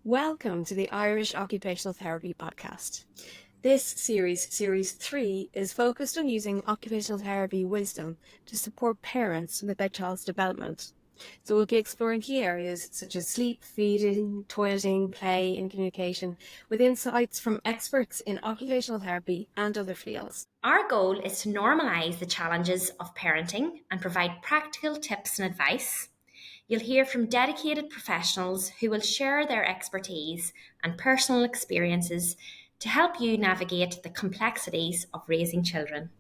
Welcome to the Irish Occupational Therapy Podcast. This series 3, is focused on using occupational therapy wisdom to support parents with their child's development. So we'll be exploring key areas such as sleep, feeding, toileting, play, and communication with insights from experts in occupational therapy and other fields. Our goal is to normalise the challenges of parenting and provide practical tips and advice. You'll hear from dedicated professionals who will share their expertise and personal experiences to help you navigate the complexities of raising children.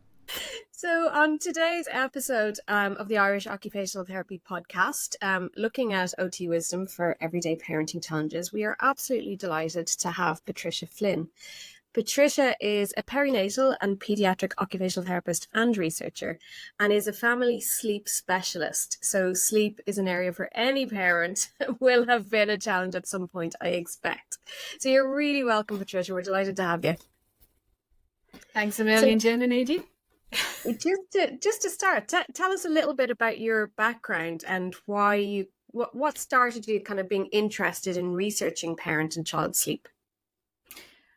So on today's episode of the Irish Occupational Therapy Podcast, looking at OT wisdom for everyday parenting challenges, we are absolutely delighted to have Patricia Flynn. Patricia is a perinatal and paediatric occupational therapist and researcher, and is a family sleep specialist. So sleep is an area for any parent will have been a challenge at some point, I expect. So you're really welcome, Patricia. We're delighted to have you. Thanks a million, Jen and Nadine. Just to start, tell us a little bit about your background and why what started you kind of being interested in researching parent and child sleep.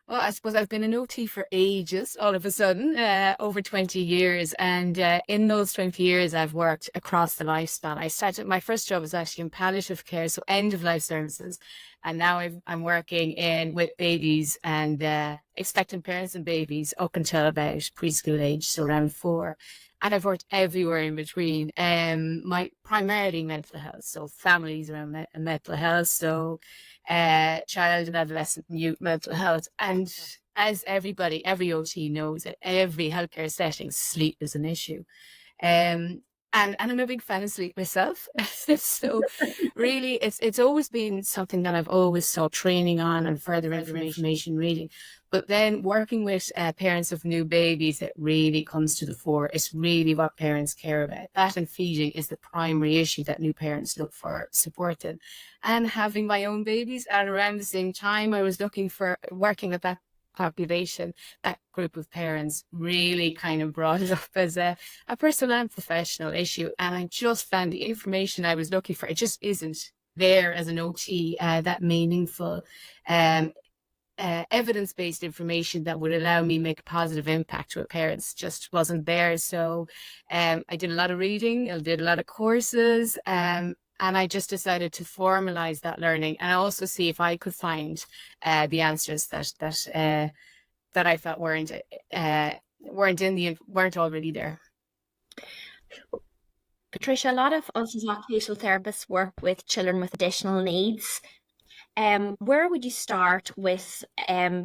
Well, I suppose I've been an OT for ages, all of a sudden, over 20 years. And in those 20 years, I've worked across the lifespan. My first job was actually in palliative care, so end-of-life services. And now I'm working with babies and expectant parents and babies up until about preschool age, so around 4. And I've worked everywhere in between. Primarily mental health, so families around mental health, so child and adolescent and youth mental health. And as every OT knows, at every healthcare setting, sleep is an issue. And I'm a big fan of sleep myself. So really, it's always been something that I've always sought training on and further information reading. But then working with parents of new babies, it really comes to the fore. It's really what parents care about. That and feeding is the primary issue that new parents look for support in. And having my own babies at around the same time, I was working with that population, that group of parents really kind of brought it up as a personal and professional issue. And I just found the information I was looking for, it just isn't there as an OT, that meaningful evidence-based information that would allow me to make a positive impact with parents just wasn't there. So I did a lot of reading, I did a lot of courses, and I just decided to formalize that learning and also see if I could find the answers that I felt weren't already there. Patricia, a lot of us as occupational therapists work with children with additional needs. Where would you start with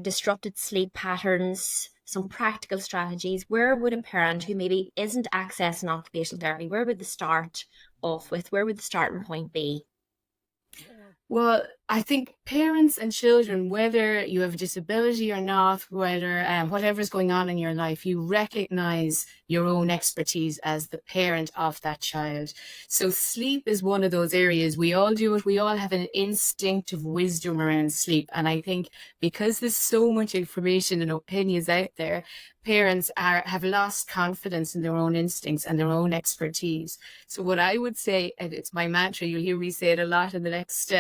disrupted sleep patterns, some practical strategies? Where would a parent who maybe isn't accessing occupational therapy, where would they start off with? Where would the starting point be? Well, I think parents and children, whether you have a disability or not, whether whatever's going on in your life, you recognize your own expertise as the parent of that child. So sleep is one of those areas. We all do it. We all have an instinctive wisdom around sleep. And I think because there's so much information and opinions out there, parents have lost confidence in their own instincts and their own expertise. So what I would say, and it's my mantra, you'll hear me say it a lot in the next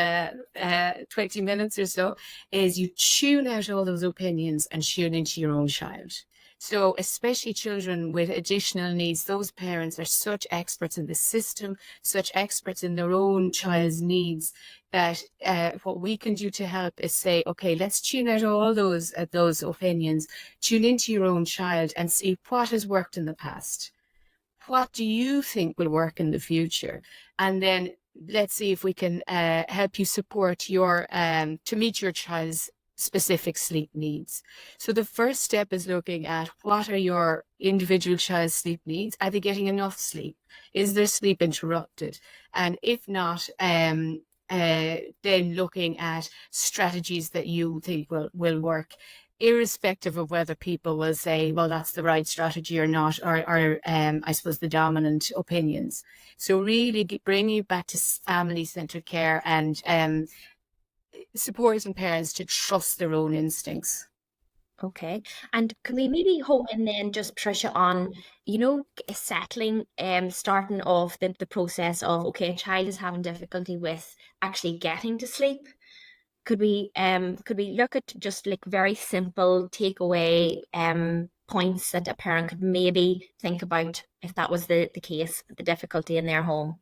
20 minutes or so, is you tune out all those opinions and tune into your own child. So especially children with additional needs, those parents are such experts in the system, such experts in their own child's needs, that what we can do to help is say, okay, let's tune out all those opinions, tune into your own child and see what has worked in the past. What do you think will work in the future? And then let's see if we can help you support to meet your child's specific sleep needs. So the first step is looking at what are your individual child's sleep needs. Are they getting enough sleep? Is their sleep interrupted? And if not, then looking at strategies that you think will work, irrespective of whether people will say, well, that's the right strategy or not, or I suppose the dominant opinions. So really bringing it back to family-centered care and supporting parents to trust their own instincts. Okay. And can we maybe hone in then just, Patricia, on, settling, starting off the process of, okay, a child is having difficulty with actually getting to sleep. could we look at just like very simple takeaway points that a parent could maybe think about if that was the case, the difficulty in their home?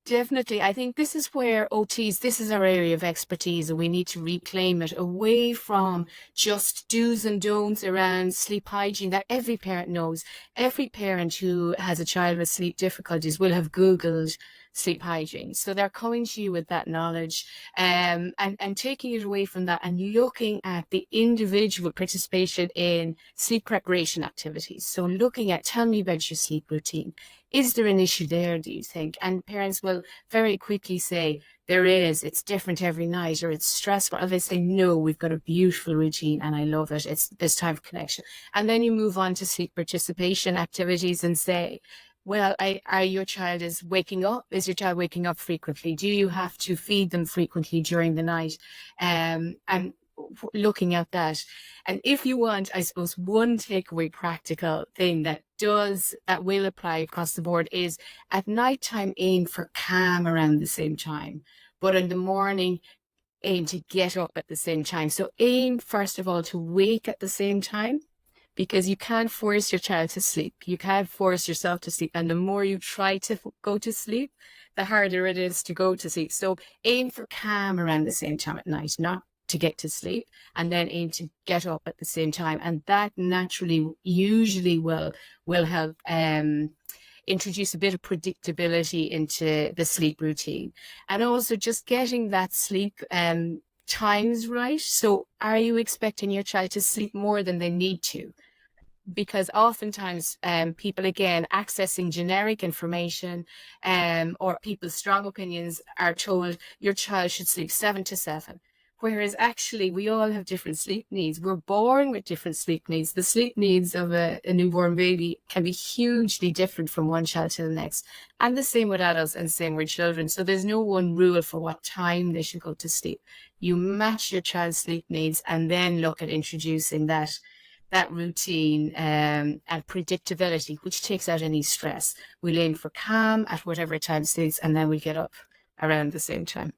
Definitely. I think this is where OTs, this is our area of expertise, and we need to reclaim it away from just do's and don'ts around sleep hygiene that every parent knows. Every parent who has a child with sleep difficulties will have Googled sleep hygiene. So they're coming to you with that knowledge, and taking it away from that and looking at the individual participation in sleep preparation activities. So looking at, tell me about your sleep routine. Is there an issue there, do you think? And parents will very quickly say, there is, it's different every night, or it's stressful. And they say, no, we've got a beautiful routine and I love it. It's this time of connection. And then you move on to sleep participation activities and say, well, your child is waking up? Is your child waking up frequently? Do you have to feed them frequently during the night? And looking at that. And if you want, I suppose, one takeaway practical thing that will apply across the board is at nighttime, aim for calm around the same time. But in the morning, aim to get up at the same time. So aim, first of all, to wake at the same time, because you can't force your child to sleep. You can't force yourself to sleep. And the more you try to go to sleep, the harder it is to go to sleep. So aim for calm around the same time at night, not to get to sleep, and then aim to get up at the same time. And that naturally usually will help introduce a bit of predictability into the sleep routine. And also just getting that sleep times right. So are you expecting your child to sleep more than they need to? Because oftentimes people, again, accessing generic information or people's strong opinions, are told your child should sleep 7 to 7. Whereas actually we all have different sleep needs. We're born with different sleep needs. The sleep needs of a newborn baby can be hugely different from one child to the next. And the same with adults and same with children. So there's no one rule for what time they should go to sleep. You match your child's sleep needs and then look at introducing that routine and predictability, which takes out any stress. We'll aim for calm at whatever time suits, and then we get up around the same time.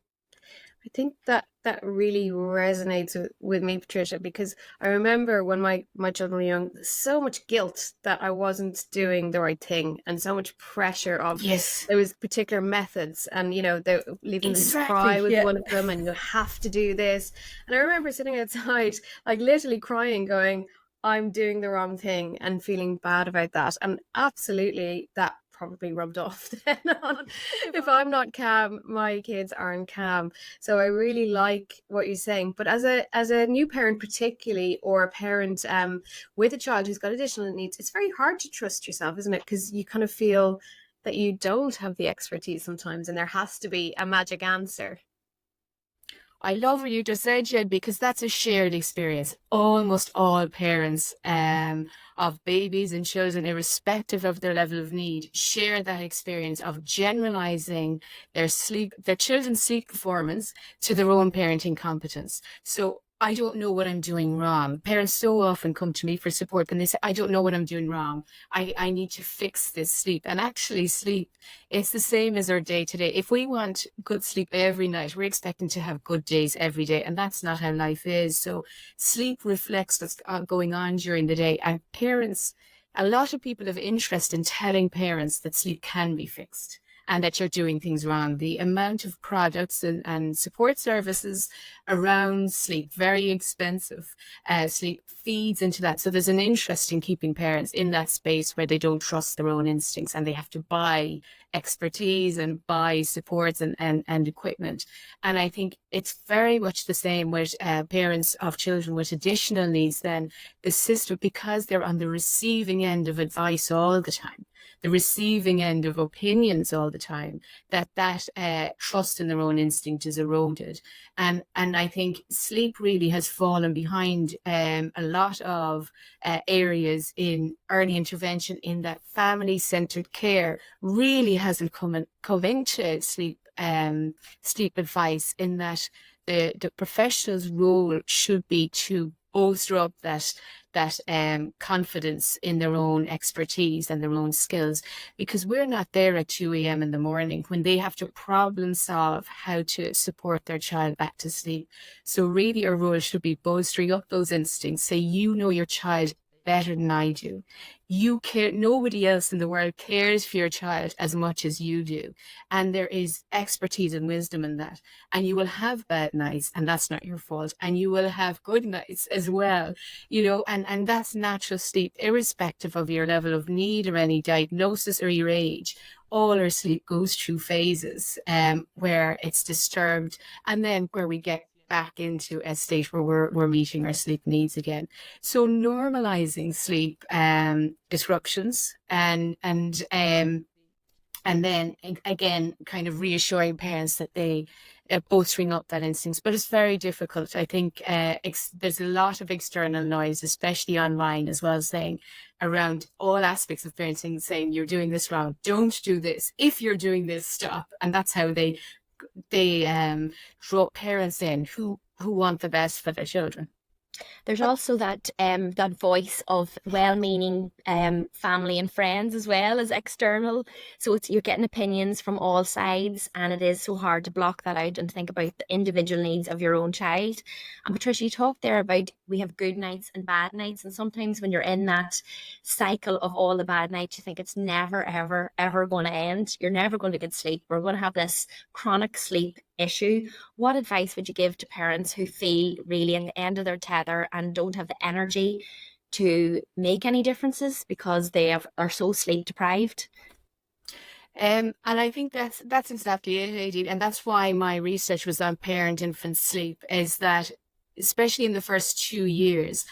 I think that really resonates with me, Patricia, because I remember when my children were young, so much guilt that I wasn't doing the right thing, and so much pressure of, yes, there was particular methods, and they leaving them to cry was one of them, and you have to do this. And I remember sitting outside, like literally crying, going, I'm doing the wrong thing, and feeling bad about that. And absolutely that probably rubbed off then on. If I'm not calm, my kids aren't calm. So I really like what you're saying. But as a new parent particularly, or a parent with a child who's got additional needs, it's very hard to trust yourself, isn't it? Because you kind of feel that you don't have the expertise sometimes, and there has to be a magic answer. I love what you just said, Jen, because that's a shared experience. Almost all parents of babies and children, irrespective of their level of need, share that experience of generalizing their children's sleep performance to their own parenting competence. So I don't know what I'm doing wrong. Parents so often come to me for support and they say, I don't know what I'm doing wrong. I need to fix this sleep. And actually sleep, it's the same as our day to day. If we want good sleep every night, we're expecting to have good days every day. And that's not how life is. So sleep reflects what's going on during the day. And parents, a lot of people have interest in telling parents that sleep can be fixed and that you're doing things wrong. The amount of products and support services around sleep, very expensive. Sleep feeds into that. So there's an interest in keeping parents in that space where they don't trust their own instincts and they have to buy expertise and buy supports and equipment. And I think it's very much the same with parents of children with additional needs. Then the system, because they're on the receiving end of advice all the time, the receiving end of opinions all the time, that trust in their own instinct is eroded. And I think sleep really has fallen behind a lot of areas in early intervention, in that family-centered care really hasn't come into sleep advice, in that the professional's role should be to bolster up that confidence in their own expertise and their own skills, because we're not there at 2 a.m. in the morning when they have to problem solve how to support their child back to sleep. So really our role should be bolstering up those instincts. Say, you know your child better than I do. You care. Nobody else in the world cares for your child as much as you do. And there is expertise and wisdom in that. And you will have bad nights, and that's not your fault. And you will have good nights as well, and that's natural sleep, irrespective of your level of need or any diagnosis or your age. All our sleep goes through phases where it's disturbed, and then where we get back into a state where we're meeting our sleep needs again. So normalizing sleep disruptions and then again kind of reassuring parents that they bolstering up that instincts. But it's very difficult. I think there's a lot of external noise, especially online as well, saying around all aspects of parenting, saying you're doing this wrong, don't do this, if you're doing this, stop. And that's how they draw parents in who want the best for their children. There's also that voice of well-meaning family and friends as well as external. So you're getting opinions from all sides, and it is so hard to block that out and think about the individual needs of your own child. And Patricia, you talked there about we have good nights and bad nights, and sometimes when you're in that cycle of all the bad nights, you think it's never, ever, ever going to end. You're never going to get sleep. We're going to have this chronic sleep issue. What advice would you give to parents who feel really at the end of their tether and don't have the energy to make any differences because they are so sleep deprived? And I think that's exactly it, Aidy. And that's why my research was on parent-infant sleep, is that especially in the first 2 years,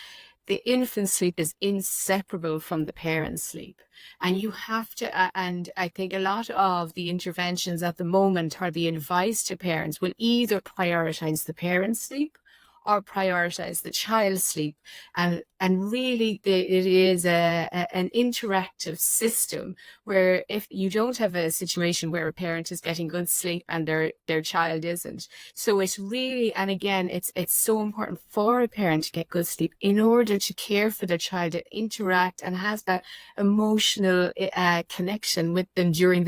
the infant sleep is inseparable from the parent's sleep. And you have to, and I think a lot of the interventions at the moment or the advice to parents will either prioritize the parent's sleep or prioritize the child's sleep. And really it is an interactive system where if you don't have a situation where a parent is getting good sleep and their child isn't. So it's really, and again, it's so important for a parent to get good sleep in order to care for their child, to interact and has that emotional connection with them during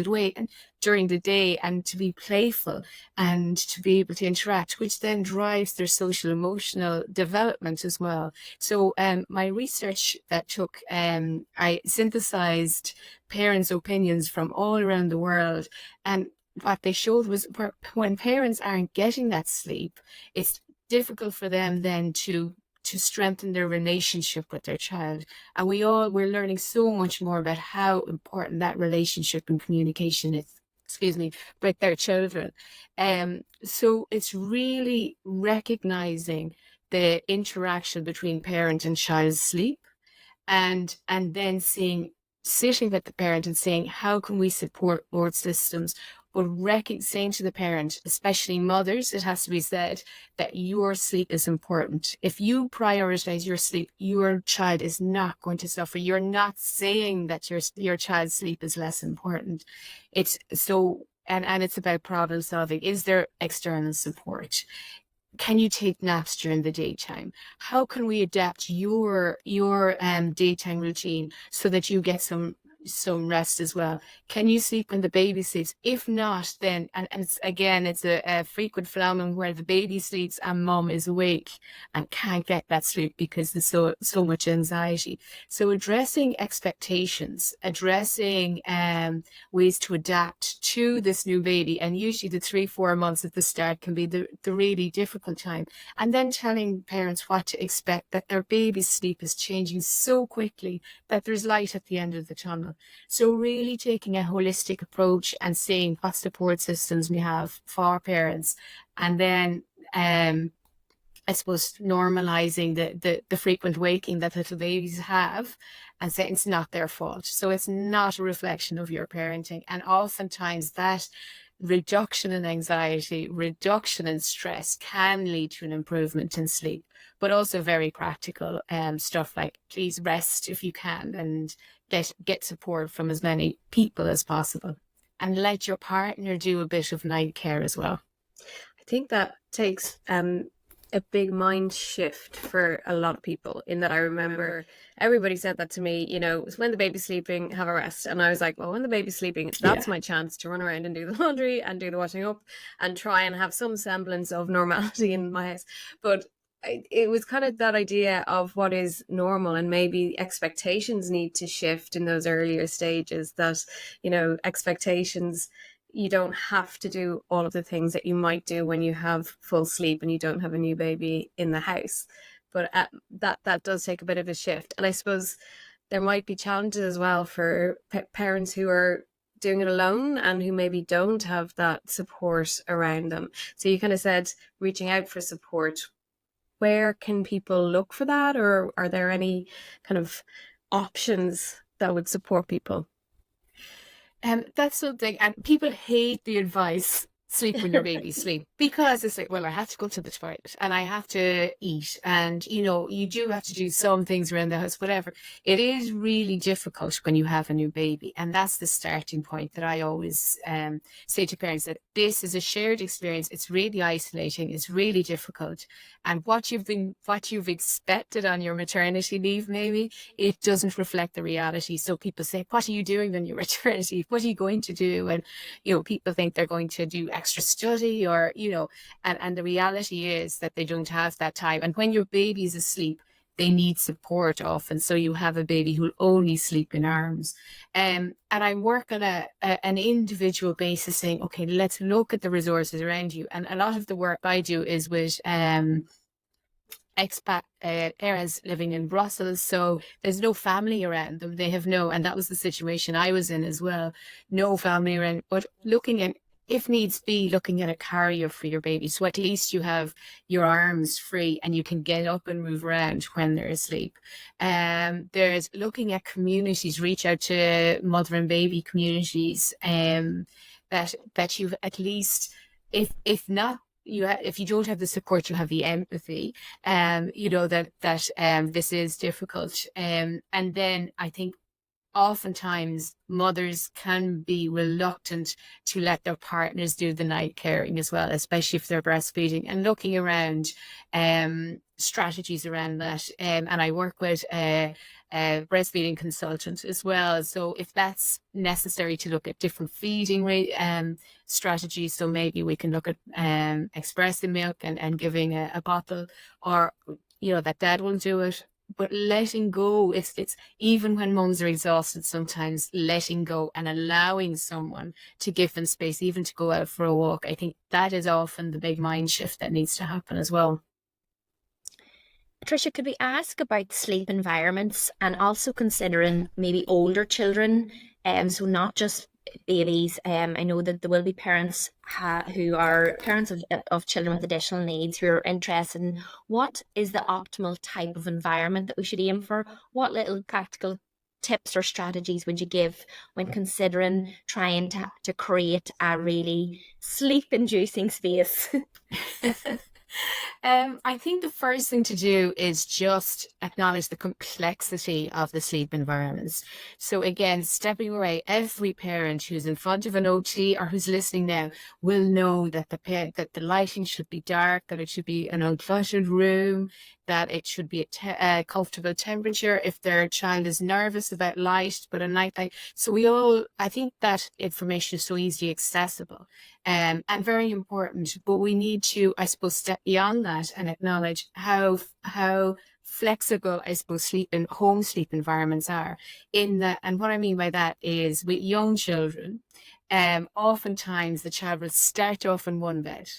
the day and to be playful and to be able to interact, which then drives their social emotional development as well. So my research that took, I synthesized parents' opinions from all around the world, and what they showed was when parents aren't getting that sleep, it's difficult for them then to strengthen their relationship with their child. And we're learning so much more about how important that relationship and communication is, with their children. So it's really recognizing the interaction between parent and child's sleep, and then sitting with the parent and saying, how can we support both systems? But saying to the parent, especially mothers, it has to be said that your sleep is important. If you prioritize your sleep, your child is not going to suffer. You're not saying that your child's sleep is less important. It's so, and it's about problem solving. Is there external support? Can you take naps during the daytime? How can we adapt your daytime routine so that you get some rest as well? Can you sleep when the baby sleeps? If not, then, and it's a frequent phenomenon where the baby sleeps and mom is awake and can't get that sleep because there's so much anxiety. So addressing expectations, addressing ways to adapt to this new baby, and usually the 3-4 months at the start can be the really difficult time, and then telling parents what to expect, that their baby's sleep is changing so quickly that there's light at the end of the tunnel. So really taking a holistic approach and seeing what support systems we have for parents, and then I suppose normalizing the frequent waking that little babies have, and saying it's not their fault. So it's not a reflection of your parenting. And oftentimes that reduction in anxiety, reduction in stress can lead to an improvement in sleep, but also very practical stuff like please rest if you can, and get support from as many people as possible, and let your partner do a bit of night care as well. I think that takes a big mind shift for a lot of people, in that I remember everybody said that to me, you know, when the baby's sleeping, have a rest. And I was like, well, when the baby's sleeping, that's my chance to run around and do the laundry and do the washing up and try and have some semblance of normality in my house. But it was kind of that idea of what is normal, and maybe expectations need to shift in those earlier stages, that, you know, expectations, you don't have to do all of the things that you might do when you have full sleep and you don't have a new baby in the house. But that does take a bit of a shift. And I suppose there might be challenges as well for parents who are doing it alone and who maybe don't have that support around them. So you kind of said reaching out for support. Where can people look for that, or are there any kind of options that would support people? That's something, and people hate the advice, sleep when your baby's asleep, because it's like, well, I have to go to the toilet and I have to eat, and you know, you do have to do some things around the house, whatever. It is really difficult when you have a new baby, and that's the starting point that I always say to parents, that this is a shared experience. It's really isolating, it's really difficult, and what you've expected on your maternity leave, maybe it doesn't reflect the reality. So people say, what are you doing on your maternity leave? What are you going to do? And you know, people think they're going to do extra study, or you know, and the reality is that they don't have that time. And when your baby's asleep, they need support often. So you have a baby who'll only sleep in arms. And I work on an individual basis, saying, okay, let's look at the resources around you. And a lot of the work I do is with expat parents living in Brussels, so there's no family around them. They have no, and that was the situation I was in as well, no family around. But looking at, if needs be, looking at a carrier for your baby, so at least you have your arms free and you can get up and move around when they're asleep. There's looking at communities, reach out to mother and baby communities, that you've at least, if not, if you don't have the support, you have the empathy, you know, that this is difficult. And then I think oftentimes mothers can be reluctant to let their partners do the night caring as well, especially if they're breastfeeding, and looking around strategies around that. And I work with a breastfeeding consultant as well. So if that's necessary, to look at different feeding rate strategies. So maybe we can look at expressing milk and giving a bottle, or, you know, that dad will do it. But letting go, it's even when mums are exhausted, sometimes letting go and allowing someone to give them space, even to go out for a walk. I think that is often the big mind shift that needs to happen as well. Patricia, could we ask about sleep environments, and also considering maybe older children, so not just babies? I know that there will be parents who are parents of children with additional needs, who are interested in what is the optimal type of environment that we should aim for. What little practical tips or strategies would you give when considering trying to create a really sleep-inducing space? I think the first thing to do is just acknowledge the complexity of the sleep environments. So again, stepping away, every parent who's in front of an OT or who's listening now will know that that the lighting should be dark, that it should be an uncluttered room, that it should be a comfortable temperature. If their child is nervous about light, but a night light. So I think that information is so easily accessible, and very important. But we need to, I suppose, step beyond that and acknowledge how flexible, I suppose, home sleep environments are. In that, and what I mean by that is, with young children, oftentimes the child will start off in one bed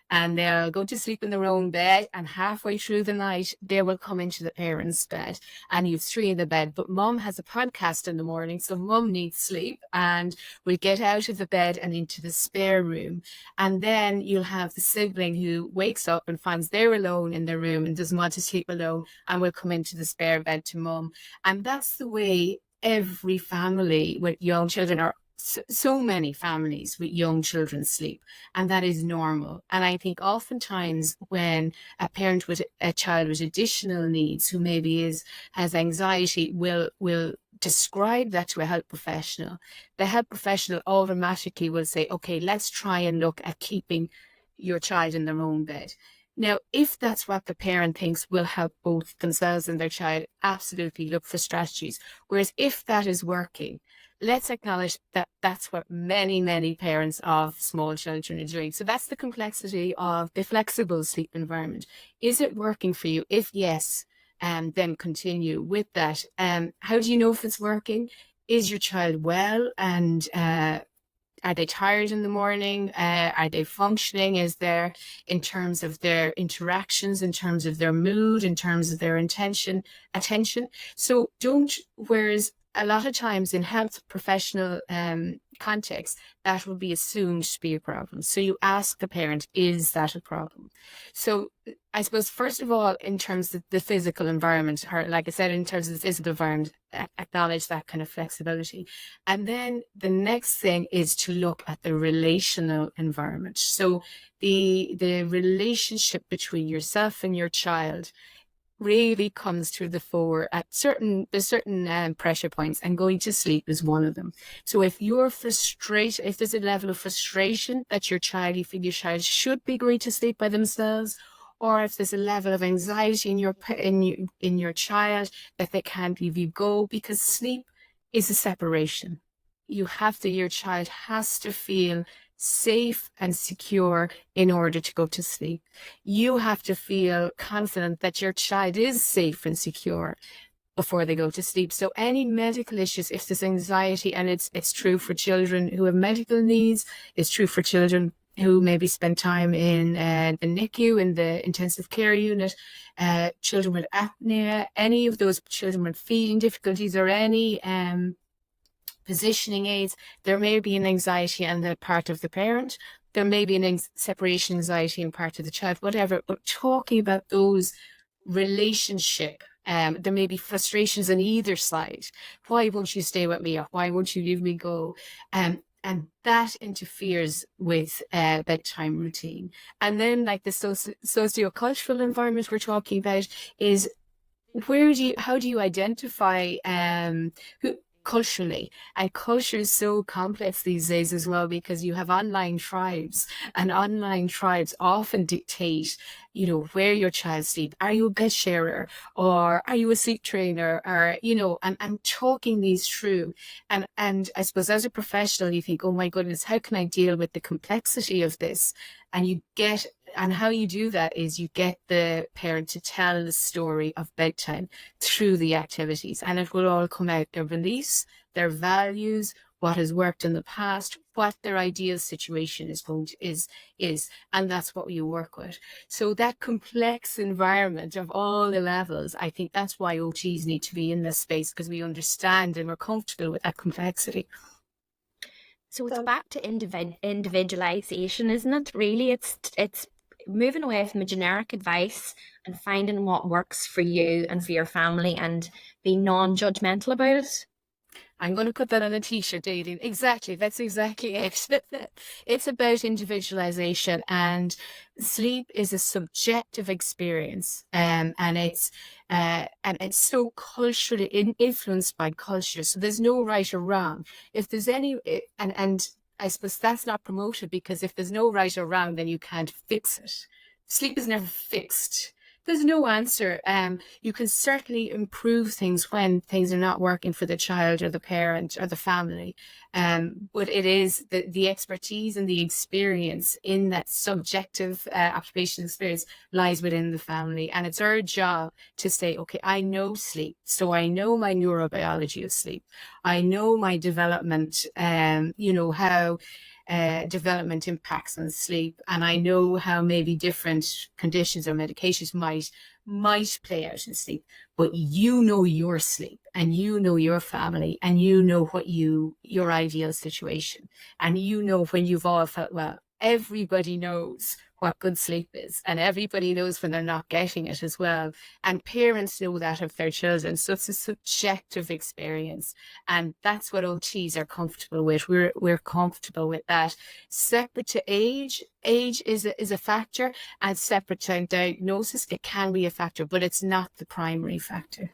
and they'll go to sleep in their own bed, and halfway through the night they will come into the parents' bed, and you've three in the bed, but mum has a podcast in the morning, so mum needs sleep, and we get out of the bed and into the spare room. And then you'll have the sibling who wakes up and finds they're alone in their room and doesn't want to sleep alone, and will come into the spare bed to mum. And that's the way every family with young children, or so many families with young children, sleep, and that is normal. And I think oftentimes when a parent with a child with additional needs, who maybe has anxiety, will describe that to a health professional, the health professional automatically will say, okay, let's try and look at keeping your child in their own bed. Now, if that's what the parent thinks will help both themselves and their child, absolutely look for strategies. Whereas if that is working, let's acknowledge that that's what many, many parents of small children are doing. So that's the complexity of the flexible sleep environment. Is it working for you? If yes, then continue with that. How do you know if it's working? Is your child well, and are they tired in the morning? Are they functioning? Is there, in terms of their interactions, in terms of their mood, in terms of their attention? So whereas a lot of times in health professional context, that will be assumed to be a problem. So you ask the parent, is that a problem? So I suppose, first of all, in terms of the physical environment, or like I said, in terms of the physical environment, acknowledge that kind of flexibility. And then the next thing is to look at the relational environment. So the relationship between yourself and your child really comes to the fore at certain pressure points, and going to sleep is one of them. So if you're frustrated, if there's a level of frustration that you feel your child should be going to sleep by themselves, or if there's a level of anxiety in your child that they can't leave you go, because sleep is a separation. Your child has to feel safe and secure in order to go to sleep. You have to feel confident that your child is safe and secure before they go to sleep. So any medical issues, if there's anxiety, and it's true for children who have medical needs, it's true for children who maybe spend time in the NICU, in the intensive care unit, children with apnea, any of those children with feeding difficulties, or any positioning aids, there may be an anxiety on the part of the parent. There may be an separation anxiety on part of the child, whatever. But talking about those relationship, there may be frustrations on either side. Why won't you stay with me? Or why won't you leave me go? And that interferes with bedtime routine. And then, like the sociocultural environment we're talking about, is how do you identify who culturally? And culture is so complex these days as well, because you have online tribes, and online tribes often dictate, where your child sleeps. Are you a bed sharer, or are you a sleep trainer, or, and talking these through. And I suppose as a professional, you think, oh my goodness, how can I deal with the complexity of this? And how you do that is you get the parent to tell the story of bedtime through the activities, and it will all come out: their beliefs, their values, what has worked in the past, what their ideal situation is, and that's what you work with. So that complex environment of all the levels, I think that's why OTs need to be in this space, because we understand and we're comfortable with that complexity. So it's back to individualization, isn't it? Really, it's moving away from the generic advice and finding what works for you and for your family, and being non-judgmental about it. I'm going to put that on a t-shirt, Aileen. Exactly. That's exactly it. It's about individualization, and sleep is a subjective experience. And it's so culturally influenced by culture. So there's no right or wrong. If there's any, and I suppose that's not promoted, because if there's no right or wrong, then you can't fix it. Sleep is never fixed. There's no answer. You can certainly improve things when things are not working for the child or the parent or the family. But it is the expertise and the experience in that subjective occupational experience lies within the family. And it's our job to say, okay, I know sleep. So I know my neurobiology of sleep. I know my development, how development impacts on sleep, and I know how maybe different conditions or medications might play out in sleep. But you know your sleep, and you know your family, and you know your ideal situation, and you know when you've all felt well. Everybody knows what good sleep is, and everybody knows when they're not getting it as well. And parents know that of their children. So it's a subjective experience, and that's what OTs are comfortable with. We're comfortable with that. Separate to age is a factor, and separate to diagnosis, it can be a factor, but it's not the primary factor.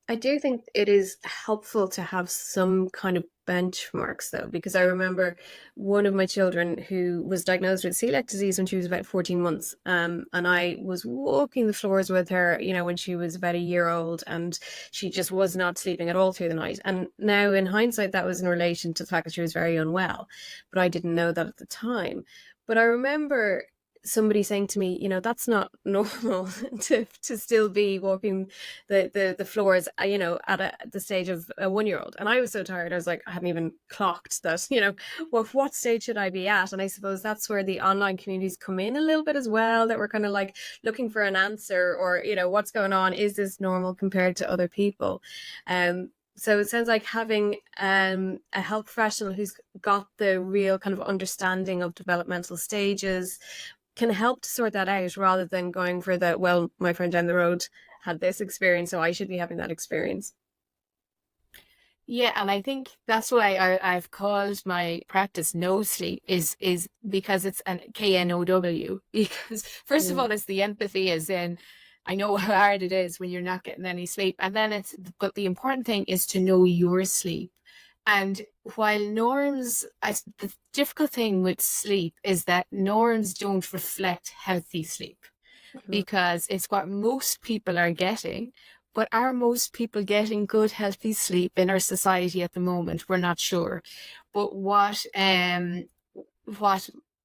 I do think it is helpful to have some kind of benchmarks though, because I remember one of my children who was diagnosed with celiac disease when she was about 14 months. And I was walking the floors with her, you know, when she was about a year old, and she just was not sleeping at all through the night. And now in hindsight, that was in relation to the fact that she was very unwell, but I didn't know that at the time. But I remember somebody saying to me, you know, that's not normal to still be walking the floors, you know, at the stage of a 1 year old. And I was so tired, I was like, I hadn't even clocked that, you know, what stage should I be at? And I suppose that's where the online communities come in a little bit as well, that we're kind of like looking for an answer, or, you know, what's going on? Is this normal compared to other people? So it sounds like having a health professional who's got the real kind of understanding of developmental stages can help to sort that out, rather than going for the, well, my friend down the road had this experience, so I should be having that experience. Yeah, and I think that's why I've called my practice No Sleep, is because it's an KNOW. Because first of all, it's the empathy, as in, I know how hard it is when you're not getting any sleep. And then but the important thing is to know your sleep. And while norms, the difficult thing with sleep is that norms don't reflect healthy sleep, because it's what most people are getting. But are most people getting good, healthy sleep in our society at the moment? We're not sure. But what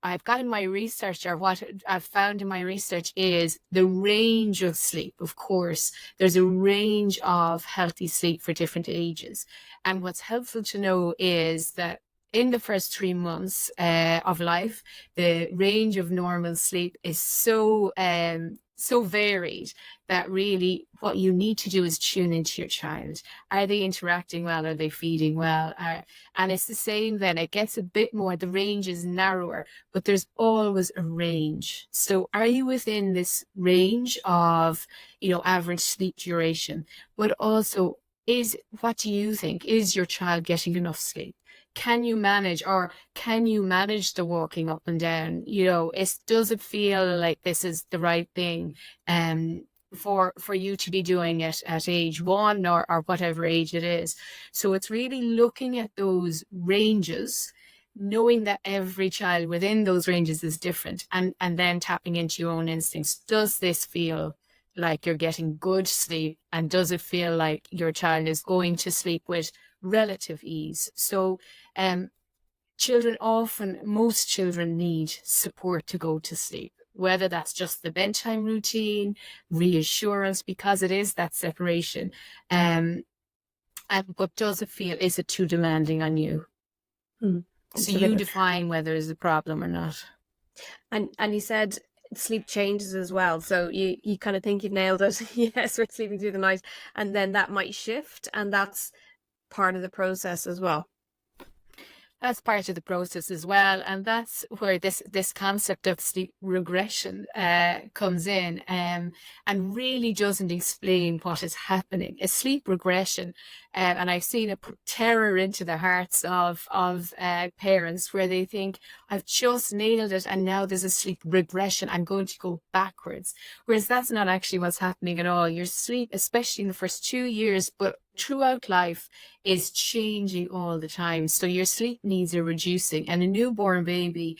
I've got in my research, or what I've found in my research, is the range of sleep. Of course, there's a range of healthy sleep for different ages. And what's helpful to know is that in the first 3 months of life, the range of normal sleep is so varied that really what you need to do is tune into your child. Are they interacting well? Are they feeding well? And it's the same then. It gets a bit more, the range is narrower, but there's always a range. So are you within this range of, you know, average sleep duration? But also, what do you think? Is your child getting enough sleep? Can you manage the walking up and down? You know, does it feel like this is the right thing for you to be doing it at age 1 or whatever age it is? So it's really looking at those ranges, knowing that every child within those ranges is different, and then tapping into your own instincts. Does this feel like you're getting good sleep? And does it feel like your child is going to sleep with relative ease? So most children need support to go to sleep, whether that's just the bedtime routine, reassurance, because it is that separation. But does it feel, is it too demanding on you? So you define whether it's a problem or not. And you said sleep changes as well. So you kind of think you've nailed it. Yes, we're sleeping through the night, and then that might shift, and that's part of the process as well. That's part of the process as well. And that's where this concept of sleep regression comes in, and really doesn't explain what is happening. A sleep regression, and I've seen it put terror into the hearts of parents, where they think, I've just nailed it and now there's a sleep regression, I'm going to go backwards. Whereas that's not actually what's happening at all. Your sleep, especially in the first 2 years, but throughout life, is changing all the time. So your sleep needs are reducing, and a newborn baby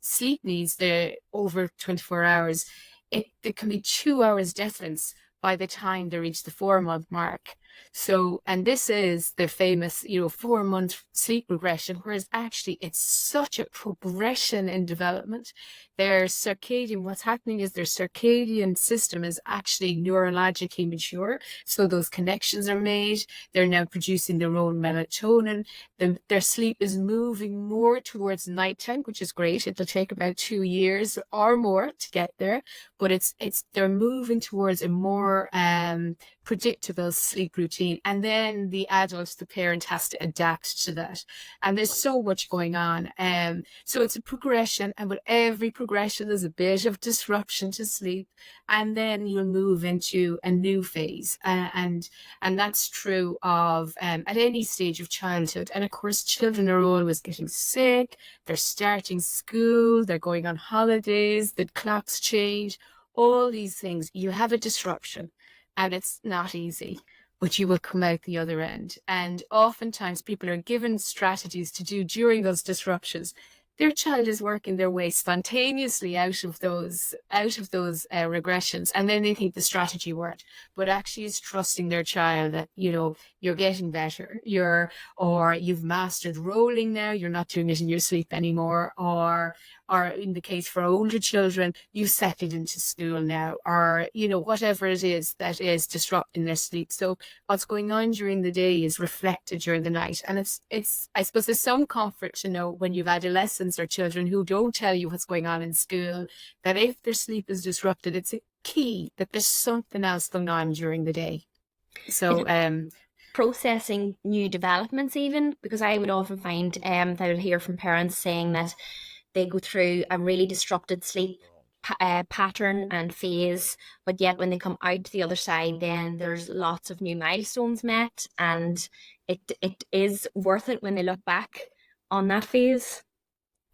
sleep needs, they're over 24 hours. There can be 2 hours difference by the time they reach the 4-month mark. So, and this is the famous, 4-month sleep regression, whereas actually it's such a progression in development. What's happening is their circadian system is actually neurologically mature. So those connections are made. They're now producing their own melatonin. Their sleep is moving more towards nighttime, which is great. It'll take about 2 years or more to get there, but they're moving towards a more predictable sleep routine. And then the parent has to adapt to that. And there's so much going on. So it's a progression, and with every progression, there's a bit of disruption to sleep. And then you'll move into a new phase. And that's true of at any stage of childhood. And of course, children are always getting sick. They're starting school. They're going on holidays. The clocks change. All these things, you have a disruption. And it's not easy. but you will come out the other end. And oftentimes people are given strategies to do during those disruptions. Their child is working their way spontaneously out of those regressions, and then they think the strategy worked. But actually, it's trusting their child that, you know, you're getting better, or you've mastered rolling now, you're not doing it in your sleep anymore, or in the case for older children, you've settled into school now, or, you know, whatever it is that is disrupting their sleep. So what's going on during the day is reflected during the night. And it's I suppose there's some comfort to know when you've adolescents or children who don't tell you what's going on in school, that if their sleep is disrupted, it's a key that there's something else going on during the day. So processing new developments, even, because I would often find that I'll hear from parents saying that they go through a really disrupted sleep pattern and phase, but yet when they come out the other side, then there's lots of new milestones met, and it is worth it when they look back on that phase.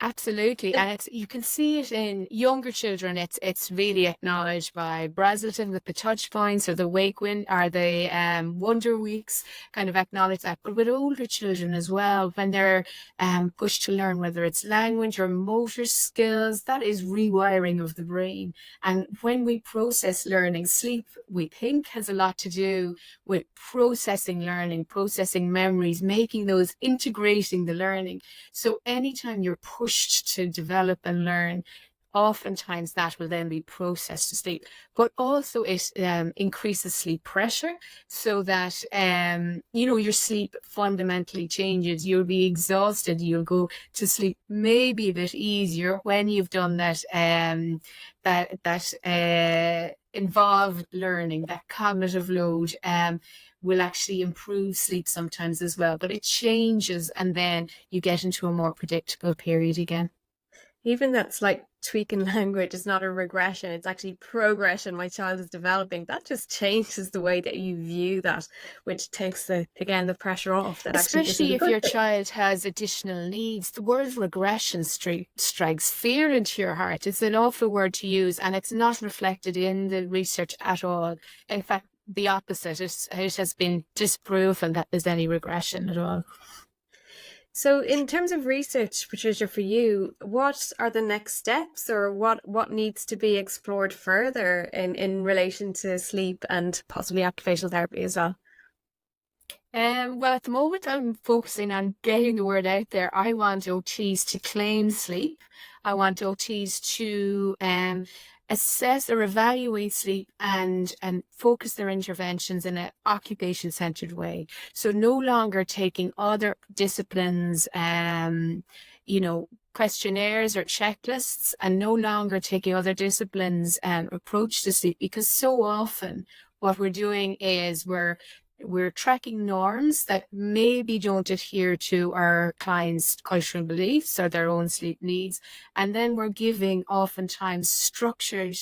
Absolutely. And you can see it in younger children. It's really acknowledged by Brazelton with the touch points, or the or the Wonder Weeks kind of acknowledge that. But with older children as well, when they're pushed to learn, whether it's language or motor skills, that is rewiring of the brain. And when we process learning, sleep, we think, has a lot to do with processing learning, processing memories, integrating the learning. So anytime you're pushed to develop and learn, oftentimes that will then be processed to sleep. But also it increases sleep pressure, so that you know, your sleep fundamentally changes. You'll be exhausted, you'll go to sleep maybe a bit easier when you've done that involved learning. That cognitive load will actually improve sleep sometimes as well, but it changes, and then you get into a more predictable period again. Even that's like tweaking language is not a regression, it's actually progression. My child is developing. That just changes the way that you view that, which takes the pressure off. That especially if your child has additional needs. The word regression strikes fear into your heart. It's an awful word to use, and it's not reflected in the research at all. In fact, the opposite. It has been disproven that there's any regression at all. So in terms of research, Patricia, for you, what are the next steps, or what needs to be explored further in relation to sleep and possibly occupational therapy as well? Well, at the moment, I'm focusing on getting the word out there. I want OTs to claim sleep. I want OTs to assess or evaluate sleep and focus their interventions in an occupation-centered way. So no longer taking other disciplines, you know, questionnaires or checklists, and no longer taking other disciplines approach to sleep, because so often what we're doing is we're tracking norms that maybe don't adhere to our clients' cultural beliefs or their own sleep needs. And then we're giving oftentimes structured,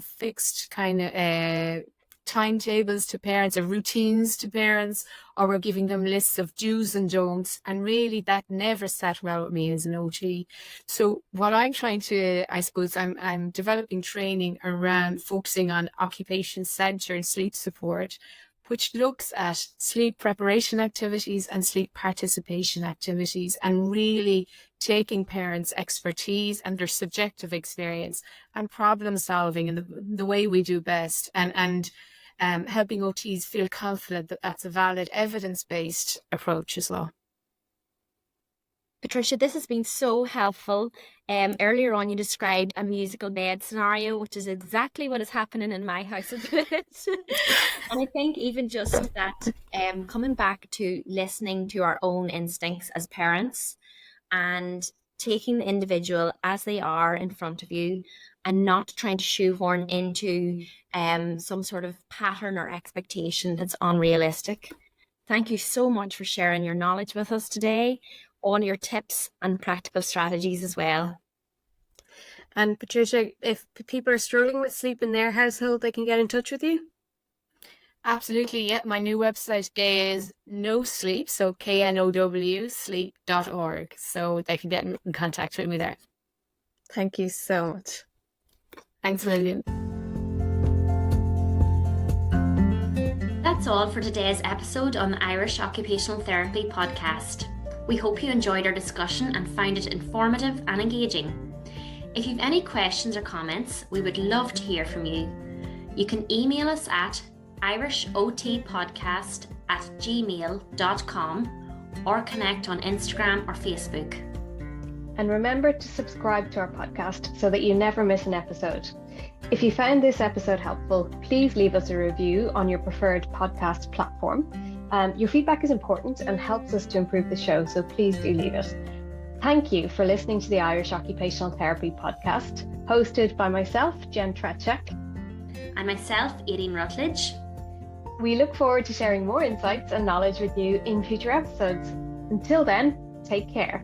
fixed kind of timetables to parents, or routines to parents, or we're giving them lists of do's and don'ts. And really that never sat well with me as an OT. So what I'm trying to, I suppose I'm developing training around focusing on occupation-centered sleep support, which looks at sleep preparation activities and sleep participation activities, and really taking parents' expertise and their subjective experience and problem solving in the way we do best, and helping OTs feel confident that that's a valid evidence-based approach as well. Patricia, this has been so helpful. Earlier on, you described a musical bed scenario, which is exactly what is happening in my house at the minute. And I think even just that, coming back to listening to our own instincts as parents, and taking the individual as they are in front of you, and not trying to shoehorn into some sort of pattern or expectation that's unrealistic. Thank you so much for sharing your knowledge with us today, on your tips and practical strategies as well. And Patricia, if people are struggling with sleep in their household, they can get in touch with you? Absolutely, yeah. My new website is No Sleep, so KNOW sleep.org. So they can get in contact with me there. Thank you so much. Thanks, Lillian. That's that's all for today's episode on the Irish Occupational Therapy podcast. We hope you enjoyed our discussion and found it informative and engaging. If you've any questions or comments, we would love to hear from you. You can email us at irishotpodcast@gmail.com or connect on Instagram or Facebook. And remember to subscribe to our podcast so that you never miss an episode. If you found this episode helpful, please leave us a review on your preferred podcast platform. Your feedback is important and helps us to improve the show, so please do leave it. Thank you for listening to the Irish Occupational Therapy podcast, hosted by myself, Jen Trechek. And myself, Aileen Rutledge. We look forward to sharing more insights and knowledge with you in future episodes. Until then, take care.